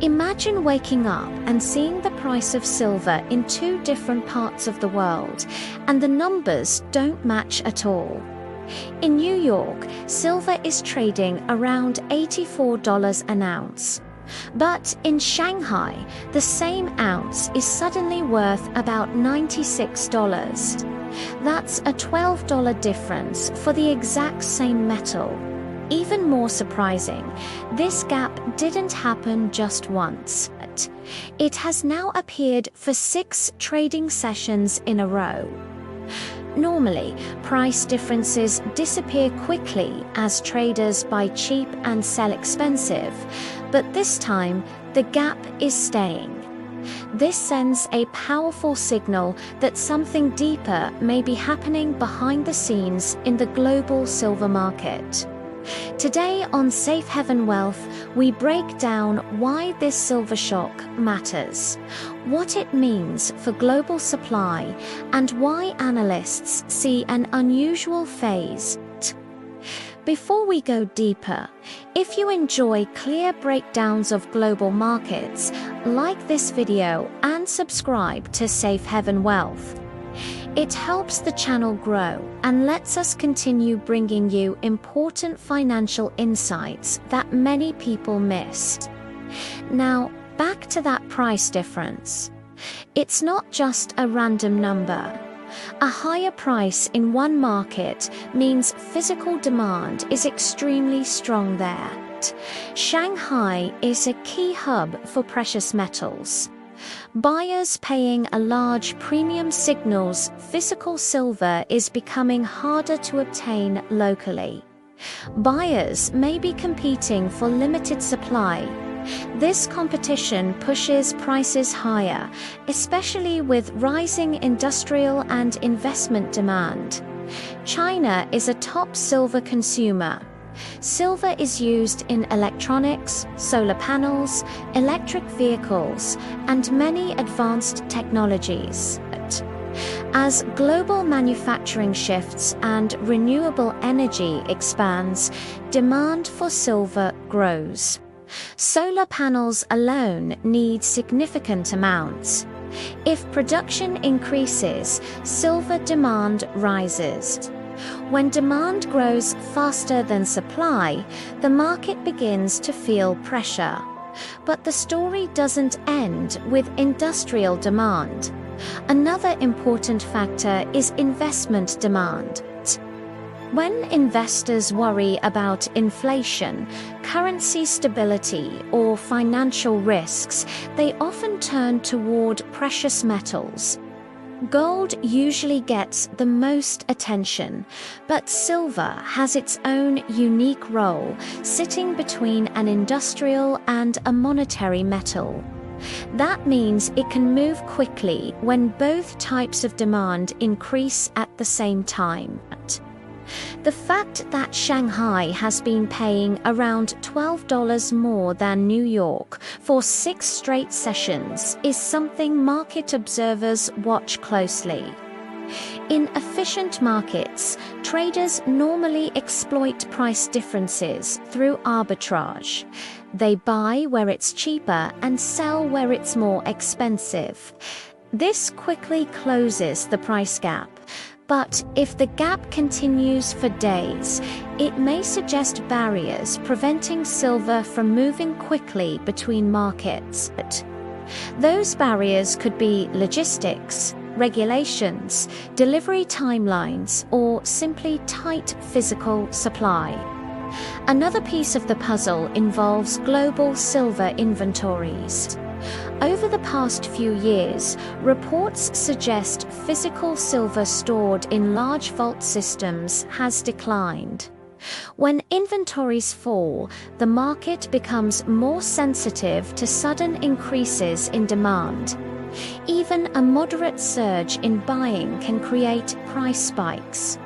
Imagine waking up and seeing the price of silver in two different parts of the world, and the numbers don't match at all. In New York, silver is trading around $84 an ounce. But in Shanghai, the same ounce is suddenly worth about $96. That's a $12 difference for the exact same metal. Even more surprising, this gap didn't happen just once. It has now appeared for 6 trading sessions in a row. Normally, price differences disappear quickly as traders buy cheap and sell expensive, but this time the gap is staying. This sends a powerful signal that something deeper may be happening behind the scenes in the global silver market. Today on Safeheavenwealth, we break down why this silver shock matters, what it means for global supply, and why analysts see an unusual phase. Before we go deeper, if you enjoy clear breakdowns of global markets, like this video and subscribe to Safeheavenwealth. It helps the channel grow and lets us continue bringing you important financial insights that many people missed. Now, back to that price difference. It's not just a random number. A higher price in one market means physical demand is extremely strong there. Shanghai is a key hub for precious metals. Buyers paying a large premium signals physical silver is becoming harder to obtain locally. Buyers may be competing for limited supply. This competition pushes prices higher, especially with rising industrial and investment demand. China is a top silver consumer. Silver is used in electronics, solar panels, electric vehicles, and many advanced technologies. As global manufacturing shifts and renewable energy expands, demand for silver grows. Solar panels alone need significant amounts. If production increases, silver demand rises. When demand grows faster than supply, the market begins to feel pressure. But the story doesn't end with industrial demand. Another important factor is investment demand. When investors worry about inflation, currency stability, or financial risks, they often turn toward precious metals. Gold usually gets the most attention, but silver has its own unique role, sitting between an industrial and a monetary metal. That means it can move quickly when both types of demand increase at the same time. The fact that Shanghai has been paying around $12 more than New York for 6 straight sessions is something market observers watch closely. In efficient markets, traders normally exploit price differences through arbitrage. They buy where it's cheaper and sell where it's more expensive. This quickly closes the price gap. But if the gap continues for days, it may suggest barriers preventing silver from moving quickly between markets. Those barriers could be logistics, regulations, delivery timelines, or simply tight physical supply. Another piece of the puzzle involves global silver inventories. Over the past few years, reports suggest physical silver stored in large vault systems has declined. When inventories fall, the market becomes more sensitive to sudden increases in demand. Even a moderate surge in buying can create price spikes.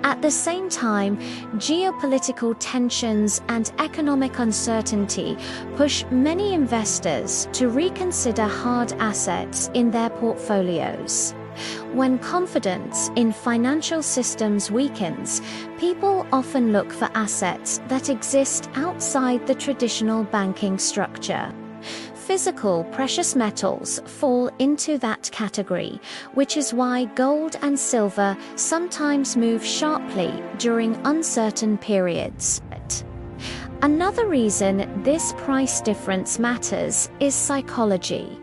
At the same time, geopolitical tensions and economic uncertainty push many investors to reconsider hard assets in their portfolios. When confidence in financial systems weakens, people often look for assets that exist outside the traditional banking structure. Physical precious metals fall into that category, which is why gold and silver sometimes move sharply during uncertain periods. Another reason this price difference matters is psychology.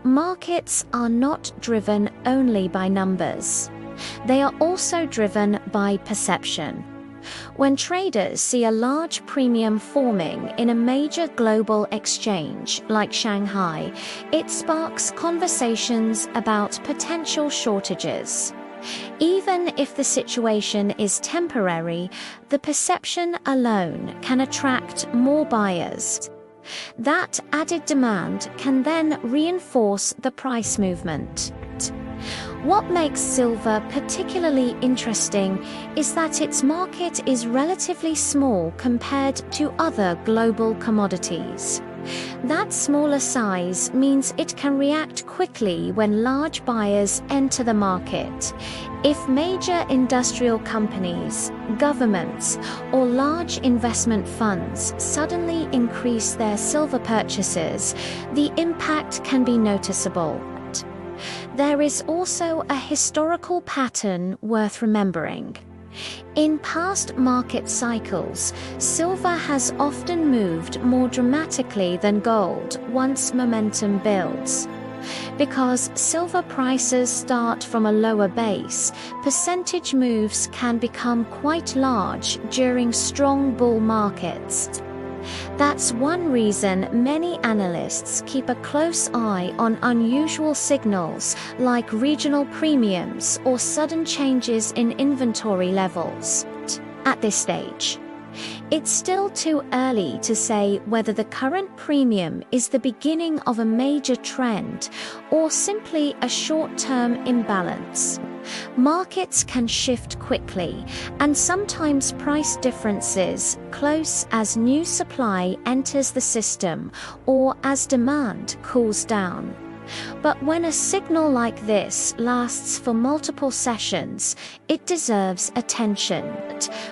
Markets are not driven only by numbers. They are also driven by perception. When traders see a large premium forming in a major global exchange like Shanghai, it sparks conversations about potential shortages. Even if the situation is temporary, the perception alone can attract more buyers. That added demand can then reinforce the price movement. What makes silver particularly interesting is that its market is relatively small compared to other global commodities. That smaller size means it can react quickly when large buyers enter the market. If major industrial companies, governments, or large investment funds suddenly increase their silver purchases, the impact can be noticeable. There is also a historical pattern worth remembering. In past market cycles, silver has often moved more dramatically than gold once momentum builds. Because silver prices start from a lower base, percentage moves can become quite large during strong bull markets. That's one reason many analysts keep a close eye on unusual signals like regional premiums or sudden changes in inventory levels. At this stage, it's still too early to say whether the current premium is the beginning of a major trend or simply a short-term imbalance. Markets can shift quickly, and sometimes price differences close as new supply enters the system or as demand cools down. But when a signal like this lasts for multiple sessions, it deserves attention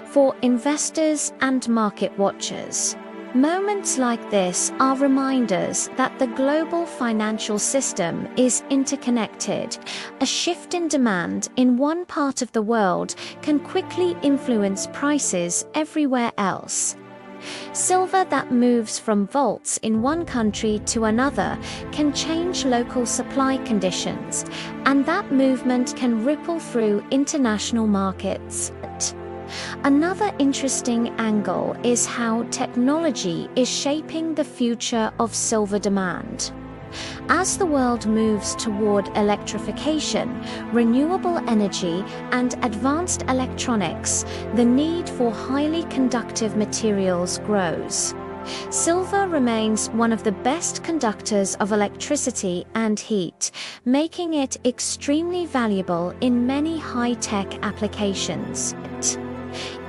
for investors and market watchers. Moments like this are reminders that the global financial system is interconnected. A shift in demand in one part of the world can quickly influence prices everywhere else. Silver that moves from vaults in one country to another can change local supply conditions, and that movement can ripple through international markets. Another interesting angle is how technology is shaping the future of silver demand. As the world moves toward electrification, renewable energy, and advanced electronics, the need for highly conductive materials grows. Silver remains one of the best conductors of electricity and heat, making it extremely valuable in many high-tech applications.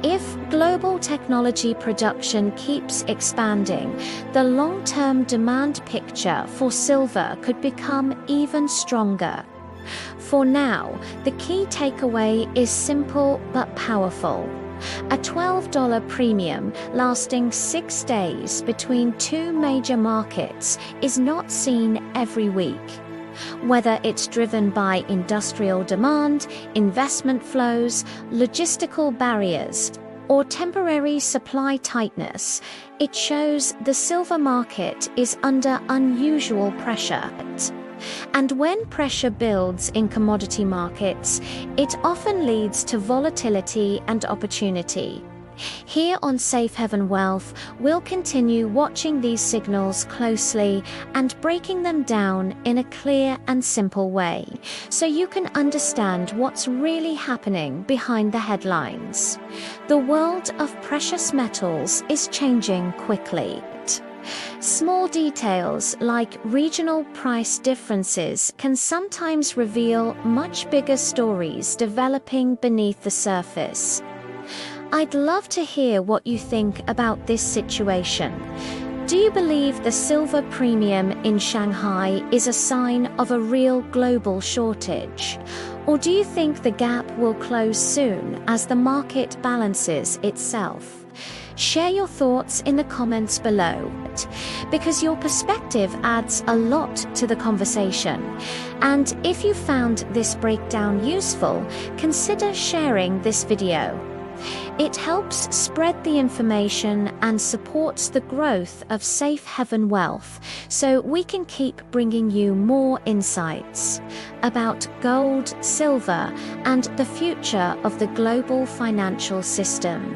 If global technology production keeps expanding, the long-term demand picture for silver could become even stronger. For now, the key takeaway is simple but powerful. A $12 premium lasting 6 days between two major markets is not seen every week. Whether it's driven by industrial demand, investment flows, logistical barriers, or temporary supply tightness, it shows the silver market is under unusual pressure. And when pressure builds in commodity markets, it often leads to volatility and opportunity. Here on Safeheavenwealth, we'll continue watching these signals closely and breaking them down in a clear and simple way, so you can understand what's really happening behind the headlines. The world of precious metals is changing quickly. Small details like regional price differences can sometimes reveal much bigger stories developing beneath the surface. I'd love to hear what you think about this situation. Do you believe the silver premium in Shanghai is a sign of a real global shortage? Or do you think the gap will close soon as the market balances itself? Share your thoughts in the comments below, because your perspective adds a lot to the conversation. And if you found this breakdown useful, consider sharing this video. It helps spread the information and supports the growth of Safe Heaven Wealth, so we can keep bringing you more insights about gold, silver, and the future of the global financial system.